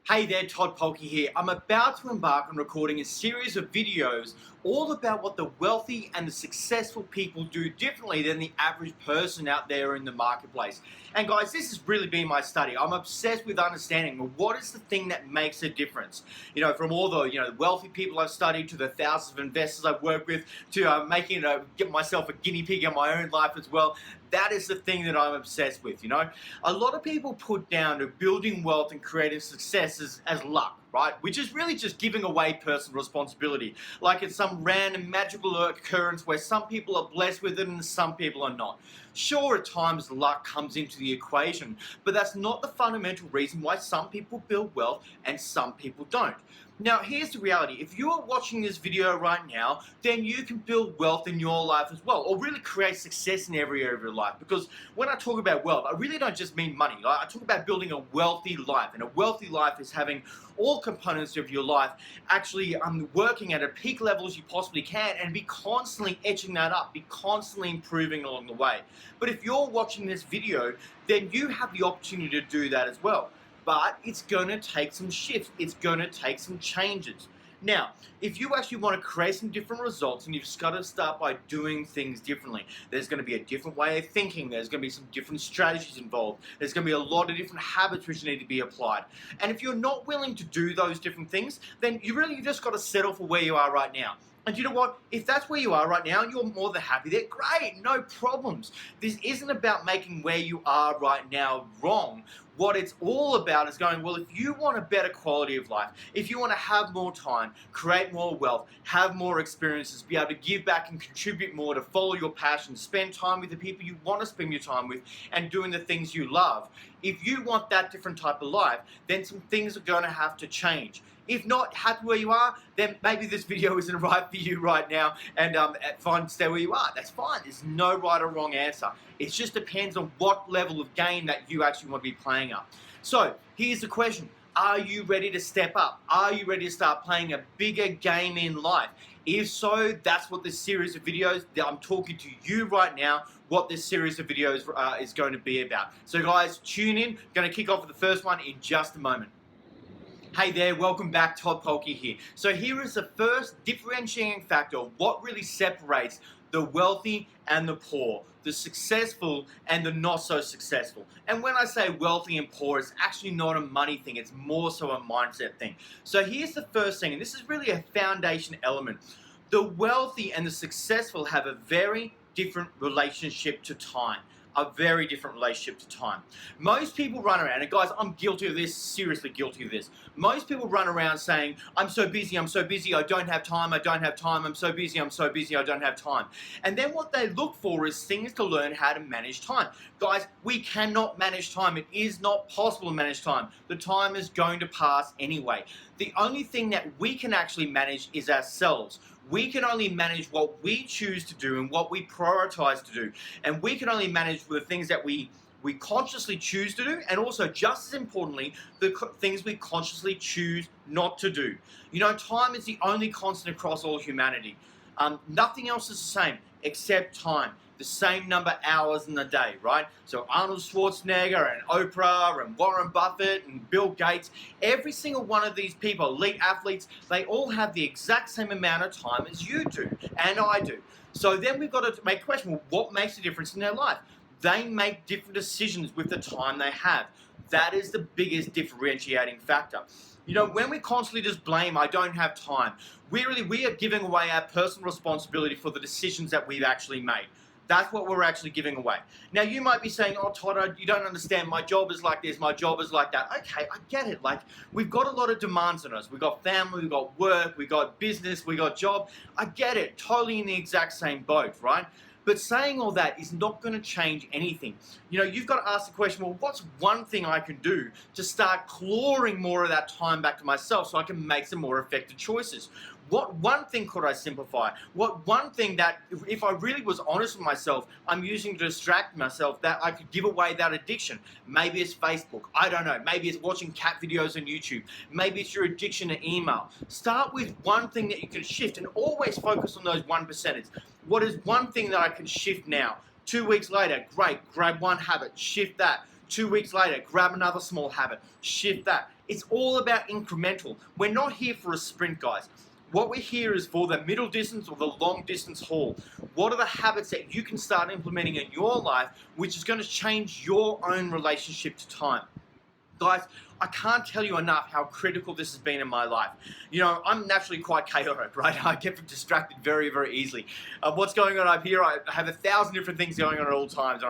Hey there, Todd Polke here. I'm about to embark on recording a series of videos all about what the wealthy and the successful people do differently than the average person out there in the marketplace. And guys, this has really been my study. I'm obsessed with understanding what is the thing that makes a difference. From all the wealthy people I've studied to the thousands of investors I've worked with to get myself a guinea pig in my own life as well. That is the thing that I'm obsessed with. A lot of people put down to building wealth and creating success as luck, right? Which is really just giving away personal responsibility. Like it's some random magical occurrence where some people are blessed with it and some people are not. Sure, at times luck comes into the equation, but that's not the fundamental reason why some people build wealth and some people don't. Now, here's the reality. If you are watching this video right now, then you can build wealth in your life as well, or really create success in every area of your life. Because when I talk about wealth, I really don't just mean money. I talk about building a wealthy life, and a wealthy life is having all components of your life actually working at a peak level as you possibly can, and be constantly etching that up, be constantly improving along the way. But if you're watching this video, then you have the opportunity to do that as well. But it's going to take some shifts. It's going to take some changes. Now, if you actually want to create some different results, and you've just got to start by doing things differently. There's going to be a different way of thinking. There's going to be some different strategies involved. There's going to be a lot of different habits which need to be applied. And if you're not willing to do those different things, then you just got to settle for where you are right now. And you know what? If that's where you are right now and you're more than happy there, great, no problems. This isn't about making where you are right now wrong. What it's all about is going, well, if you want a better quality of life, if you want to have more time, create more wealth, have more experiences, be able to give back and contribute more, to follow your passion, spend time with the people you want to spend your time with, and doing the things you love. If you want that different type of life, then some things are going to have to change. If not happy where you are, then maybe this video isn't right for you right now, and fine, stay where you are. That's fine. There's no right or wrong answer. It just depends on what level of game that you actually want to be playing up. So here's the question. Are you ready to step up? Are you ready to start playing a bigger game in life? If so, that's what this series of videos that I'm talking to you right now, what this series of videos is going to be about. So guys, tune in. Going to kick off with the first one in just a moment. Hey there, welcome back, Todd Polke here. So here is the first differentiating factor of what really separates the wealthy and the poor, the successful and the not so successful. And when I say wealthy and poor, it's actually not a money thing, it's more so a mindset thing. So here's the first thing, and this is really a foundation element. The wealthy and the successful have a very different relationship to time. A very different relationship to time. Most people run around, and guys, I'm guilty of this, seriously guilty of this. Most people run around saying, I'm so busy, I don't have time, I'm so busy, I don't have time. And then what they look for is things to learn how to manage time. Guys, we cannot manage time. It is not possible to manage time. The time is going to pass anyway. The only thing that we can actually manage is ourselves. We can only manage what we choose to do and what we prioritize to do. And we can only manage the things that we consciously choose to do, and also, just as importantly, the things we consciously choose not to do. Time is the only constant across all humanity. Nothing else is the same except time. The same number of hours in the day, right? So Arnold Schwarzenegger and Oprah and Warren Buffett and Bill Gates, every single one of these people, elite athletes, they all have the exact same amount of time as you do and I do. So then we've got to make a question, well, what makes a difference in their life? They make different decisions with the time they have. That is the biggest differentiating factor. When we constantly just blame, I don't have time, we are giving away our personal responsibility for the decisions that we've actually made. That's what we're actually giving away. Now, you might be saying, oh, Todd, you don't understand. My job is like this. My job is like that. Okay, I get it. Like, we've got a lot of demands on us. We've got family, we've got work, we've got business, we've got job. I get it. Totally in the exact same boat, right? But saying all that is not going to change anything. You've got to ask the question, well, what's one thing I can do to start clawing more of that time back to myself so I can make some more effective choices? What one thing could I simplify? What one thing that, if I really was honest with myself, I'm using to distract myself, that I could give away that addiction? Maybe it's Facebook. I don't know. Maybe it's watching cat videos on YouTube. Maybe it's your addiction to email. Start with one thing that you can shift and always focus on those 1%. What is one thing that I can shift now? 2 weeks later, great, grab one habit, shift that. 2 weeks later, grab another small habit, shift that. It's all about incremental. We're not here for a sprint, guys. What we're here is for the middle distance or the long distance haul. What are the habits that you can start implementing in your life which is going to change your own relationship to time? Guys, I can't tell you enough how critical this has been in my life. You know, I'm naturally quite chaotic, right? I get distracted very, very easily. What's going on up here? I have 1,000 different things going on at all times.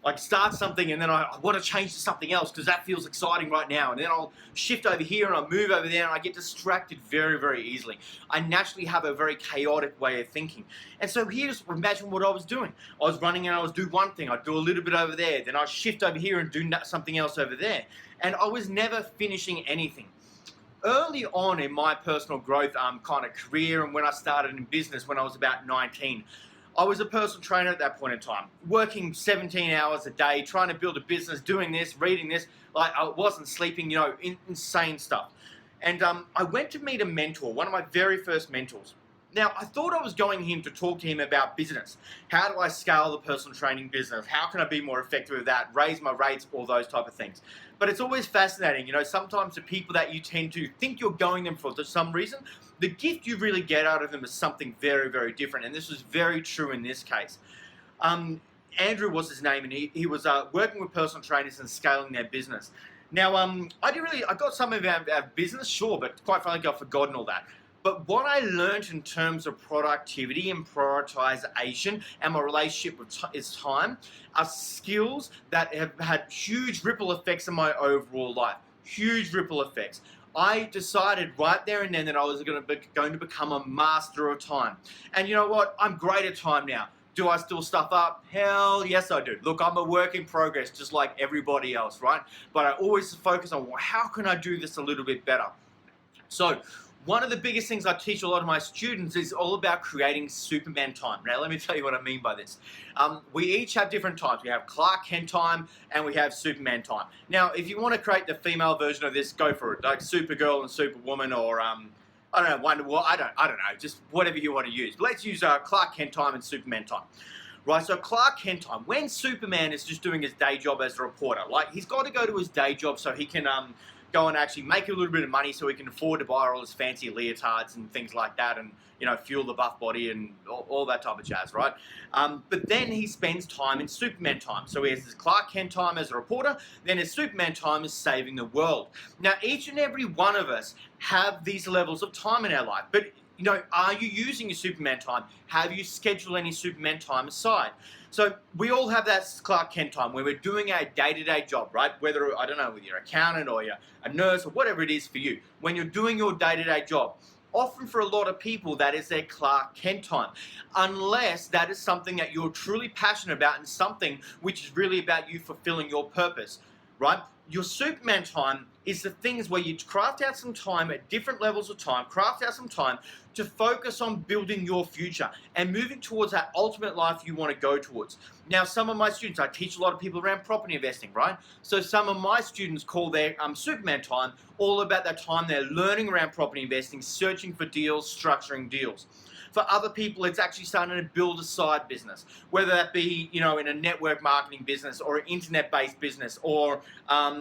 I start something and then I want to change to something else because that feels exciting right now. And then I'll shift over here and I'll move over there and I get distracted very, very easily. I naturally have a very chaotic way of thinking. And so here's, imagine what I was doing. I was running and I was do one thing. I'd do a little bit over there. Then I'd shift over here and do something else over there. And I was never finishing anything. Early on in my personal growth kind of career and when I started in business when I was about 19, I was a personal trainer at that point in time, working 17 hours a day, trying to build a business, doing this, reading this. Like I wasn't sleeping, you know, insane stuff. And I went to meet a mentor, one of my very first mentors. Now, I thought I was going to talk to him about business. How do I scale the personal training business? How can I be more effective with that? Raise my rates, all those type of things. But it's always fascinating, you know, sometimes the people that you tend to think you're going them for some reason, the gift you really get out of them is something very, very different. And this was very true in this case. Andrew was his name, and he was working with personal trainers and scaling their business. Now, I got some of our business, sure, but quite frankly, I've forgotten all that. But what I learned in terms of productivity and prioritization and my relationship with time are skills that have had huge ripple effects in my overall life. Huge ripple effects. I decided right there and then that I was going to become a master of time. And you know what? I'm great at time now. Do I still stuff up? Hell yes I do. Look, I'm a work in progress just like everybody else, right? But I always focus on, well, how can I do this a little bit better? So, one of the biggest things I teach a lot of my students is all about creating Superman time. Now, let me tell you what I mean by this. We each have different times. We have Clark Kent time and we have Superman time. Now, if you want to create the female version of this, go for it. Like Supergirl and Superwoman or, I don't know, Wonder Woman. I don't know, just whatever you want to use. But let's use Clark Kent time and Superman time. Right, so Clark Kent time, when Superman is just doing his day job as a reporter, like he's got to go to his day job so he can go and actually make a little bit of money so he can afford to buy all his fancy leotards and things like that and, you know, fuel the buff body and all that type of jazz, right? But then he spends time in Superman time. So he has his Clark Kent time as a reporter, then his Superman time is saving the world. Now, each and every one of us have these levels of time in our life, but you know, are you using your Superman time? Have you scheduled any Superman time aside? So we all have that Clark Kent time where we're doing our day-to-day job, right? Whether, I don't know, whether you're an accountant or you're a nurse or whatever it is for you. When you're doing your day-to-day job, often for a lot of people, that is their Clark Kent time. Unless that is something that you're truly passionate about and something which is really about you fulfilling your purpose, right? Your Superman time is the things where you craft out some time at different levels of time, craft out some time to focus on building your future and moving towards that ultimate life you want to go towards. Now, some of my students, I teach a lot of people around property investing, right? So some of my students call their Superman time all about that time they're learning around property investing, searching for deals, structuring deals. For other people, it's actually starting to build a side business, whether that be, you know, in a network marketing business or an internet-based business or,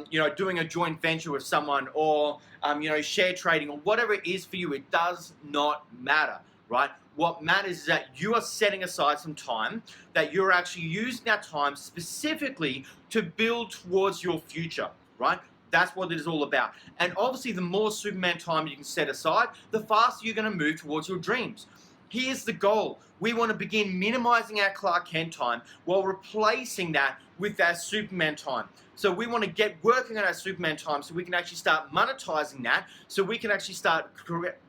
you know, doing a joint venture with someone or, you know, share trading or whatever it is for you. It does not matter, right? What matters is that you are setting aside some time, that you're actually using that time specifically to build towards your future, right? That's what it is all about. And obviously, the more Superman time you can set aside, the faster you're going to move towards your dreams. Here's the goal. We want to begin minimizing our Clark Kent time while replacing that with our Superman time. So we want to get working on our Superman time so we can actually start monetizing that so we can actually start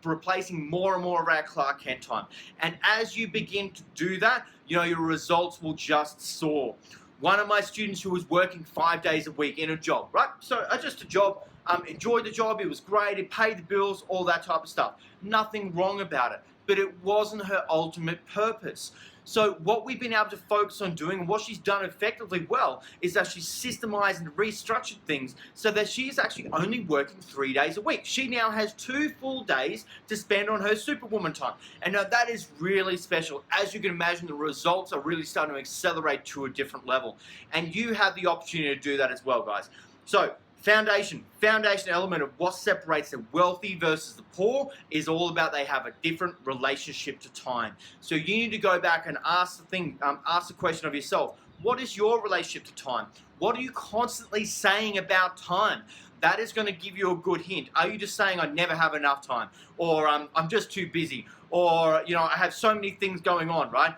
replacing more and more of our Clark Kent time. And as you begin to do that, you know, your results will just soar. One of my students who was working 5 days a week in a job, right? So just a job, enjoyed the job, it was great, it paid the bills, all that type of stuff. Nothing wrong about it. But it wasn't her ultimate purpose. So what we've been able to focus on doing, and what she's done effectively well, is that she's systemized and restructured things so that she is actually only working 3 days a week. She now has 2 full days to spend on her Superwoman time. And now that is really special. As you can imagine, the results are really starting to accelerate to a different level. And you have the opportunity to do that as well, guys. So, foundation element of what separates the wealthy versus the poor is all about they have a different relationship to time. So you need to go back and ask the question of yourself, what is your relationship to time? What are you constantly saying about time? That is going to give you a good hint. Are you just saying, I never have enough time? Or I'm just too busy? Or, I have so many things going on, right?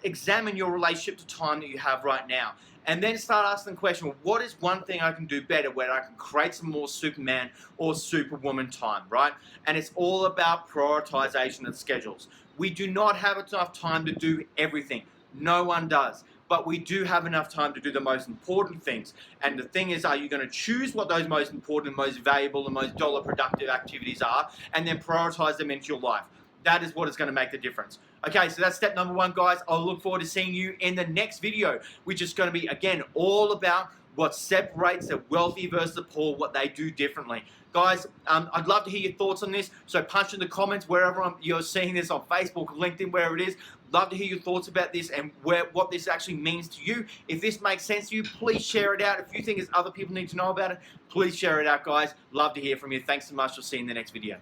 Examine your relationship to time that you have right now. And then start asking the question, well, what is one thing I can do better where I can create some more Superman or Superwoman time, right? And it's all about prioritization and schedules. We do not have enough time to do everything. No one does. But we do have enough time to do the most important things. And the thing is, are you going to choose what those most important, most valuable, and most dollar productive activities are, and then prioritize them into your life? That is what is going to make the difference. Okay, so that's step number 1, guys. I'll look forward to seeing you in the next video, which is going to be, again, all about what separates the wealthy versus the poor, what they do differently. Guys, I'd love to hear your thoughts on this, so punch in the comments wherever you're seeing this, on Facebook, LinkedIn, wherever it is. Love to hear your thoughts about this and what this actually means to you. If this makes sense to you, please share it out. If you think other people need to know about it, please share it out, guys. Love to hear from you. Thanks so much. We'll see you in the next video.